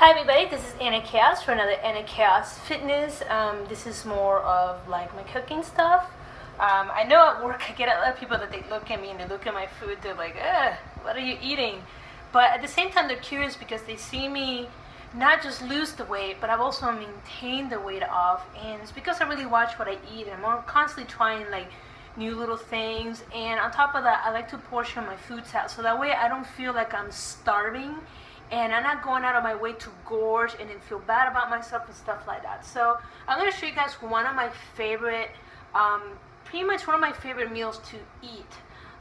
Hi everybody, this is Anna Khayos for another Anna Khayos Fitness. This is more of like my cooking stuff. I know at work I get a lot of people that they look at me and they look at my food, they're like, what are you eating? But at the same time they're curious because they see me not just lose the weight, but I've also maintained the weight off, and it's because I really watch what I eat and I'm constantly trying like new little things. And on top of that, I like to portion my foods out so that way I don't feel like I'm starving and I'm not going out of my way to gorge and then feel bad about myself and stuff like that. So I'm going to show you guys one of my favorite, pretty much one of my favorite meals to eat.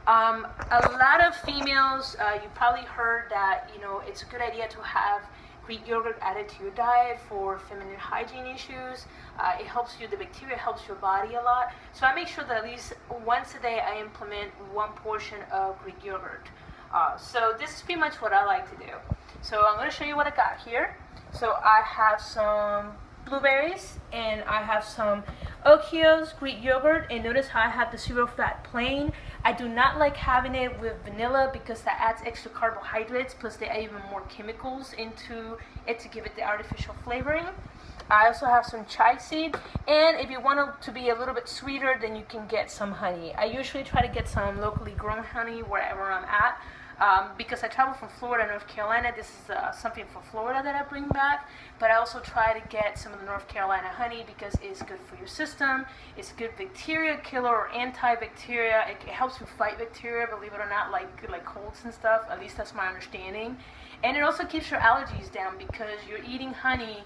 A lot of females, you probably heard that, you know, it's a good idea to have Greek yogurt added to your diet for feminine hygiene issues. It helps you, the bacteria helps your body a lot. So I make sure that at least once a day I implement one portion of Greek yogurt. So this is pretty much what I like to do. So I'm going to show you what I got here. So I have some blueberries and I have some Khayos Greek yogurt, and notice how I have the zero fat plain. I do not like having it with vanilla because that adds extra carbohydrates, plus they add even more chemicals into it to give it the artificial flavoring. I also have some chai seed, and if you want it to be a little bit sweeter, then you can get some honey. I usually try to get some locally grown honey wherever I'm at. Because I travel from Florida, North Carolina, this is something from Florida that I bring back, but I also try to get some of the North Carolina honey because it's good for your system. It's a good bacteria killer or antibacteria. It helps you fight bacteria, believe it or not, like colds and stuff. At least that's my understanding. And it also keeps your allergies down because you're eating honey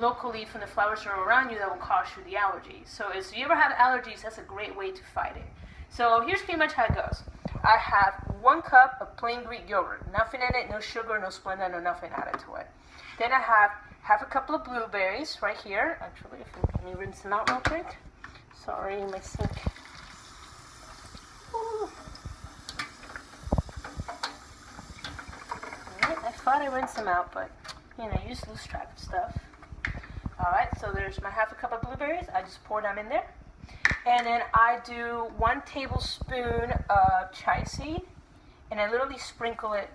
locally from the flowers that are around you that will cause you the allergies. So if you ever have allergies, that's a great way to fight it. So here's pretty much how it goes. I have 1 cup of plain Greek yogurt, nothing in it, no sugar, no Splenda, no nothing added to it. Then I have half a couple of blueberries right here. Actually, let me rinse them out real quick. Sorry, my sink. Ooh. Alright, I thought I rinsed them out, but you know, you just lose track of stuff. Alright, so there's my half a cup of blueberries. I just pour them in there. And then I do 1 tablespoon of chai seed, and I literally sprinkle it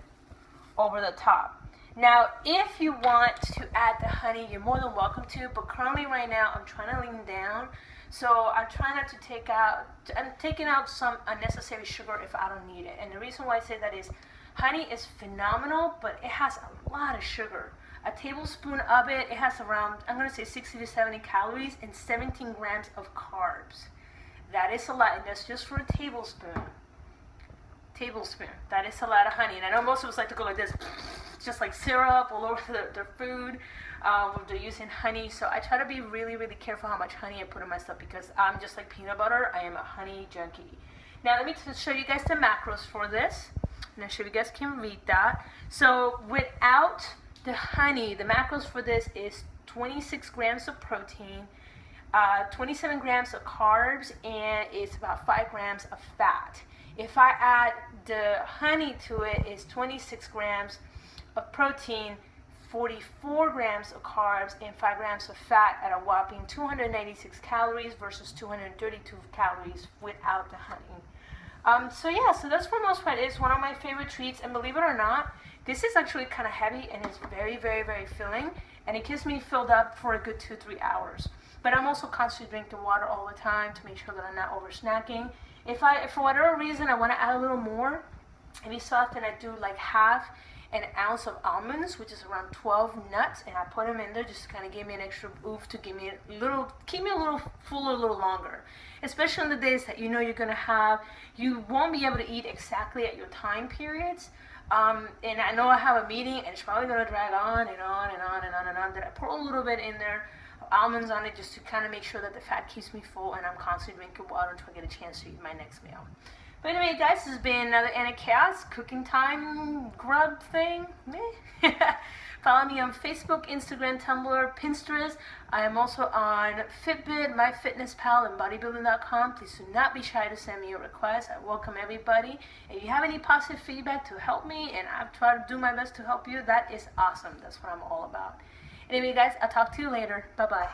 over the top. Now, if you want to add the honey, you're more than welcome to, but currently right now I'm trying to lean down, so I'm trying not to I'm taking out some unnecessary sugar if I don't need it. And the reason why I say that is honey is phenomenal, but it has a lot of sugar. A tablespoon of it, it has around, I'm going to say 60 to 70 calories and 17 grams of carbs. That is a lot, and that's just for a tablespoon. That is a lot of honey. And I know most of us like to go like this, just like syrup all over their food when they're using honey. So I try to be really, really careful how much honey I put in my stuff because I'm just like peanut butter. I am a honey junkie. Now let me show you guys the macros for this. And I'm sure you guys can read that. So without the honey, the macros for this is 26 grams of protein, 27 grams of carbs, and it's about 5 grams of fat. If I add the honey to it, it's 26 grams of protein, 44 grams of carbs, and 5 grams of fat at a whopping 296 calories versus 232 calories without the honey. So yeah, so that's for the most part. It's one of my favorite treats, and believe it or not, this is actually kind of heavy and it's very, very, very filling, and it keeps me filled up for a good 2-3 hours. But I'm also constantly drinking water all the time to make sure that I'm not over snacking. If for whatever reason I want to add a little more, every so often I do like half an ounce of almonds, which is around 12 nuts, and I put them in there just to kind of give me an extra oof to give me a little, keep me a little fuller a little longer. Especially on the days that you know you're gonna have, you won't be able to eat exactly at your time periods. And I know I have a meeting and it's probably gonna drag on and on and on and on and on. That I pour a little bit in there, almonds on it, just to kind of make sure that the fat keeps me full and I'm constantly drinking water until I get a chance to eat my next meal. But anyway, guys, this has been another Anna Khayos cooking time grub thing. Follow me on Facebook, Instagram, Tumblr, Pinterest. I am also on Fitbit, MyFitnessPal, and bodybuilding.com. Please do not be shy to send me a request. I welcome everybody. If you have any positive feedback to help me, and I've tried to do my best to help you, that is awesome. That's what I'm all about. Anyway, guys, I'll talk to you later. Bye-bye.